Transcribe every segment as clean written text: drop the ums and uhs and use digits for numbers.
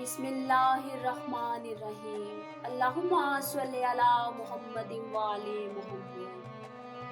बिस्मिल्लाहिर्रहमानिर्रहीम। अल्लाहुम्मा सल्लि अला मुहम्मदिन व आले मुहम्मद।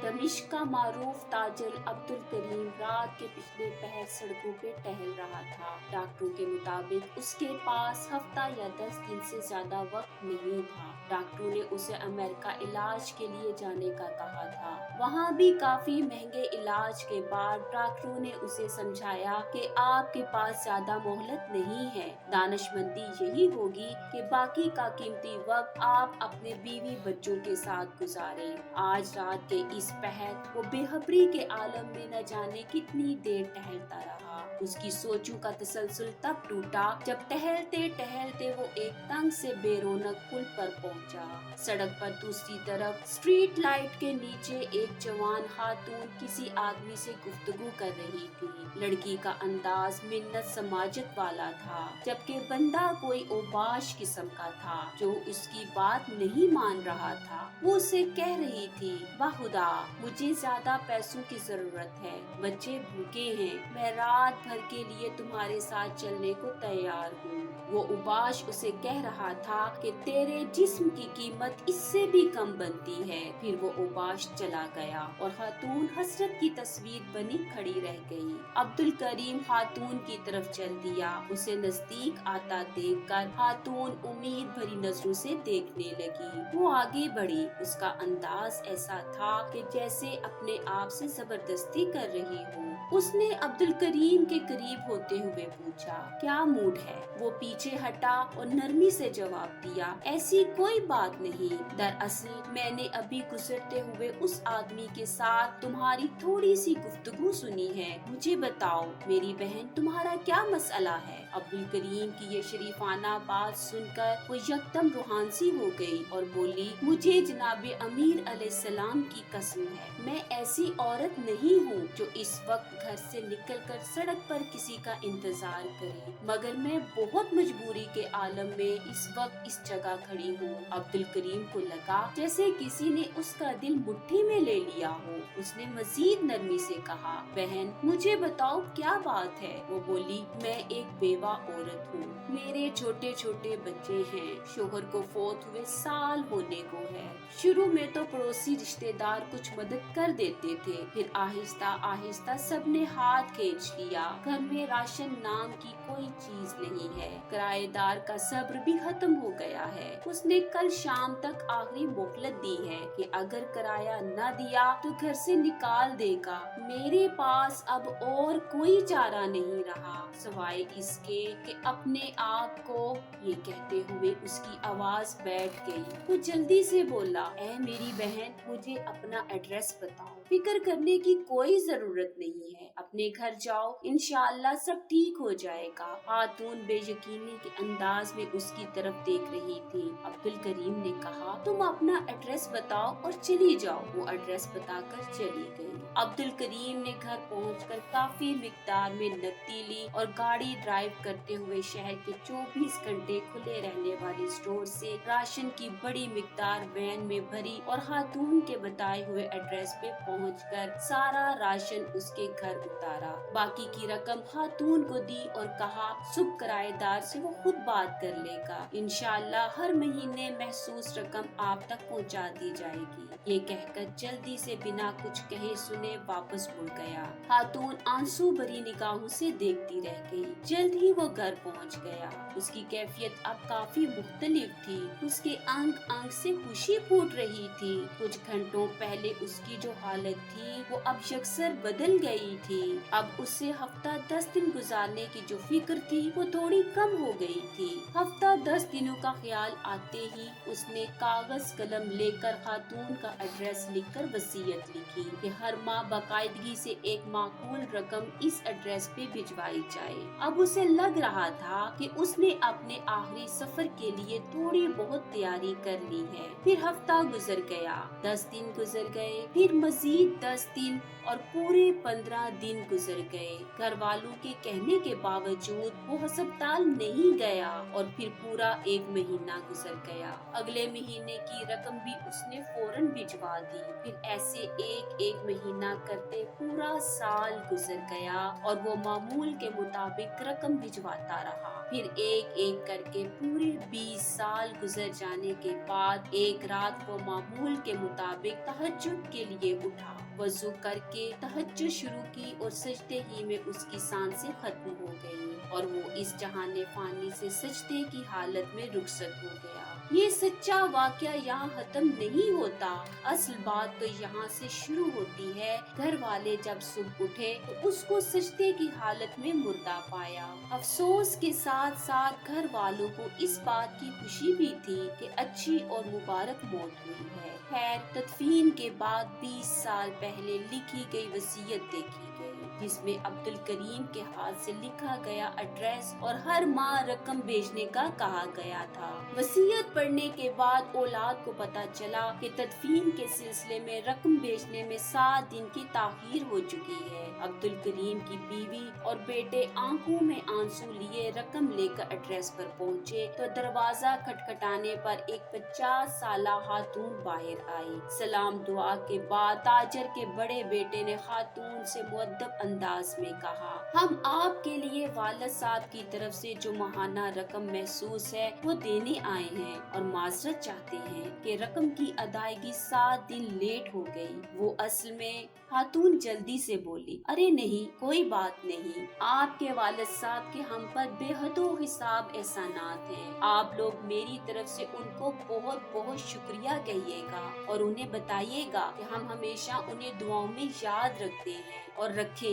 दमिश्क का मारूफ ताजर अब्दुल करीम रात के पिछले पहर सड़कों पे टहल रहा था। डॉक्टरों के मुताबिक उसके पास हफ्ता या 10 दिन से ज्यादा वक्त नहीं था। डॉक्टरों ने उसे अमेरिका इलाज के लिए जाने का कहा था। वहाँ भी काफी महंगे इलाज के बाद डॉक्टरों ने उसे समझाया कि आपके पास ज्यादा मोहलत नहीं है। दानिशमंदी यही होगी कि बाकी का कीमती वक्त आप अपने बीवी बच्चों के साथ गुजारें। आज रात के इस पहर वो बेखबरी के आलम में न जाने कितनी देर टहलता रहा। उसकी सोचों का तसलसल तब टूटा जब टहलते टहलते वो एक तंग से बेरोनक पुल पर पहुंचा। सड़क पर दूसरी तरफ स्ट्रीट लाइट के नीचे एक जवान खातून किसी आदमी से गुफ्तगू कर रही थी। लड़की का अंदाज मिन्नत समाजत वाला था, जबकि बंदा कोई ओबाश किस्म का था जो इसकी बात नहीं मान रहा था। वो उसे कह रही थी, वाह खुदा, मुझे ज्यादा पैसों की जरूरत है, बच्चे भूखे हैं, मैं रात भर के लिए तुम्हारे साथ चलने को तैयार हूँ। वो उबाश उसे कह रहा था कि तेरे जिस्म की कीमत इससे भी कम बनती है। फिर वो उबाश चला गया और खातून हसरत की तस्वीर बनी खड़ी रह गई। अब्दुल करीम खातून की तरफ चल दिया। उसे नजदीक आता देखकर खातून उम्मीद भरी नजरों से देखने लगी। वो आगे बढ़ी। उसका अंदाज ऐसा था कि जैसे अपने आप से जबरदस्ती कर रही हो। उसने अब्दुल करीम के करीब होते हुए पूछा, क्या मूड है? वो पीछे हटा और नरमी से जवाब दिया, ऐसी कोई बात नहीं, दरअसल मैंने अभी गुजरते हुए उस आदमी के साथ तुम्हारी थोड़ी सी गुफ्तगू सुनी है। मुझे बताओ मेरी बहन, तुम्हारा क्या मसला है? अब्दुल करीम की ये शरीफाना बात सुनकर वो यकदम रूहानसी हो गई और बोली, मुझे जनाब अमीर अलैहिस्सलाम की कसम है, मैं ऐसी औरत नहीं हूँ जो इस वक्त घर से निकलकर सड़क पर किसी का इंतजार करे, मगर मैं बहुत मजबूरी के आलम में इस वक्त इस जगह खड़ी हूँ। अब्दुल करीम को लगा जैसे किसी ने उसका दिल मुट्ठी में ले लिया हो। उसने मजीद नरमी से कहा, बहन मुझे बताओ क्या बात है? वो बोली, मैं एक बेवा औरत हूँ, मेरे छोटे छोटे बच्चे हैं, शोहर को फोत हुए साल होने को है। शुरू में तो पड़ोसी रिश्तेदार कुछ मदद कर देते थे, फिर आहिस्ता आहिस्ता सबने हाथ खींच लिया। घर में राशन नाम की कोई चीज नहीं है, किराएदार का सब्र भी खत्म हो गया है। उसने कल शाम तक आखिरी मोहलत दी है कि अगर किराया न दिया तो घर से निकाल देगा। मेरे पास अब और कोई चारा नहीं रहा सिवाय इसके कि अपने आप को। ये कहते हुए उसकी आवाज बैठ गई। वो जल्दी से बोला, ऐ मेरी बहन, मुझे अपना एड्रेस बताओ। फिक्र करने की कोई जरूरत नहीं है, अपने घर जाओ, इंशाअल्लाह सब ठीक हो जाएगा। खातून बेयकीनी के अंदाज में उसकी तरफ देख रही थी। अब्दुल करीम ने कहा, तुम अपना एड्रेस बताओ और चली जाओ। वो एड्रेस बताकर चली गई। अब्दुल करीम ने घर पहुंचकर काफी मिकदार में नकदी ली और गाड़ी ड्राइव करते हुए शहर के 24 घंटे खुले रहने वाले स्टोर से राशन की बड़ी मिकदार वैन में भरी और खातून के बताए हुए एड्रेस पे पहुंचकर सारा राशन उसके घर उतारा। बाकी की रकम खातून को दी और कहा, सुबह किराएदार से वो खुद बात कर लेगा, इंशाअल्लाह हर महीने महसूस रकम आप तक पहुंचा दी जाएगी। ये कहकर जल्दी से बिना कुछ कहे सुने वापस मुड़ गया। खातून आंसू भरी निगाहों से देखती रह गई। जल्द ही वो घर पहुंच गया। उसकी कैफियत अब काफी मुख्तलिफ थी। उसके अंग अंग से खुशी फूट रही थी। कुछ घंटों पहले उसकी जो हालत थी वो अब यकसर बदल गई थी। अब उसे हफ्ता 10 दिन गुजारने की जो फिक्र थी वो थोड़ी कम हो गई थी। हफ्ता 10 दिनों का ख्याल आते ही उसने कागज कलम लेकर खातून का एड्रेस लिखकर वसीयत लिखी कि हर माह बाकायदगी से एक माकूल रकम इस एड्रेस पे भिजवाई जाए। अब उसे लग रहा था कि उसने अपने आखिरी सफर के लिए थोड़ी बहुत तैयारी कर ली है। फिर हफ्ता गुजर गया, 10 दिन गुजर गए, फिर मजीद 10 दिन और पूरे 15 दिन गुजर गए। घर वालों के कहने के बावजूद वो अस्पताल नहीं गया और फिर पूरा 1 महीना गुजर गया। अगले महीने की रकम भी उसने फौरन भिजवा भिजवा दी। फिर ऐसे एक एक महीना करते पूरा साल गुजर गया और वो मामूल के मुताबिक रकम भिजवाता रहा। फिर एक एक करके पूरे 20 साल गुजर जाने के बाद एक रात वो मामूल के मुताबिक तहज्जुद के लिए उठा। वजू करके तहज्जुद शुरू की और सजदे ही में उसकी सांसें खत्म हो गई और वो इस जहाने फानी से सजदे की हालत में रुखसत हो गया। ये सच्चा वाकया यहाँ खत्म नहीं होता। असल बात तो यहाँ से शुरू होती है। घर वाले जब सुबह उठे तो उसको सजदे की हालत में मुर्दा पाया। अफसोस के साथ साथ घर वालों को इस बात की खुशी भी थी कि अच्छी और मुबारक मौत हुई है। खैर, तदफीन के बाद 20 साल पहले लिखी गई वसीयत देखी गई जिसमें अब्दुल करीम के हाथ से लिखा गया एड्रेस और हर माह रकम भेजने का कहा गया था। वसीयत पढ़ने के बाद औलाद को पता चला कि तदफीन के सिलसिले में रकम भेजने में 7 दिन की ताखीर हो चुकी है। अब्दुल करीम की बीवी और बेटे आंखों में आंसू लिए रकम लेकर एड्रेस पर पहुँचे तो दरवाजा खटखटाने पर एक 50 साला खातून बाहर आई। सलाम दुआ के बाद ताजर के बड़े बेटे ने खातून से मुअद्दब अंदाज में कहा, हम आपके लिए वालिद साहब की तरफ से जो माहाना रकम महसूस है वो देने आए हैं और माजरत चाहते हैं कि रकम की अदायगी 7 दिन लेट हो गई। वो असल में खातून जल्दी से बोली, अरे नहीं, कोई बात नहीं, आपके वालिद साहब के हम पर बेहदो हिसाब एहसानात हैं। आप लोग मेरी तरफ से उनको बहुत बहुत शुक्रिया कहिएगा और उन्हें बताइएगा कि हम हमेशा उन्हें दुआओं में याद रखते हैं और रखेंगे।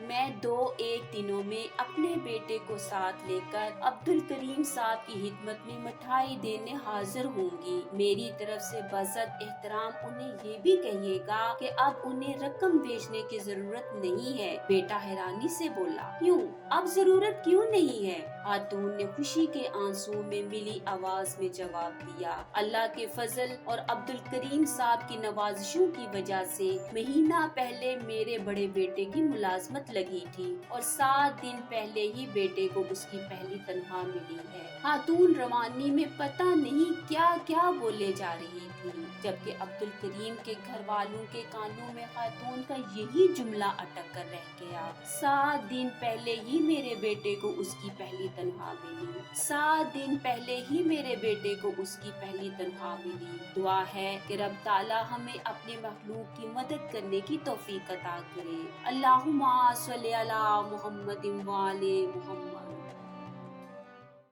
मैं 2-1 दिनों में अपने बेटे को साथ लेकर अब्दुल करीम साहब की खिदमत में मिठाई देने हाजिर होंगी। मेरी तरफ से बज़द एहतराम उन्हें ये भी कहिएगा कि अब उन्हें रकम भेजने की जरूरत नहीं है। बेटा हैरानी से बोला, क्यों, अब जरूरत क्यों नहीं है? खातून ने खुशी के आंसू में मिली आवाज में जवाब दिया, अल्लाह के फजल और अब्दुल करीम साहब की नवाजिशों की वजह से महीना पहले मेरे बड़े बेटे की मुलाजमत लगी थी और 7 दिन पहले ही बेटे को उसकी पहली तनख्वाह मिली है। खातून रवानी में पता नहीं क्या क्या बोले जा रही थी, जबकि अब्दुल करीम के घर वालों के कानों में खातून का यही जुमला अटक कर रह गया, 7 दिन पहले ही मेरे बेटे को उसकी पहली तनख्वाह मिली, 7 दिन पहले ही मेरे बेटे को उसकी पहली तनख्वाह मिली। दुआ है कि रब ताला हमें अपने मखलूक की मदद करने की तौफीक अता करे। अल्लाहुम्मा सल्ली अला मुहम्मदिन व आले मुहम्मद।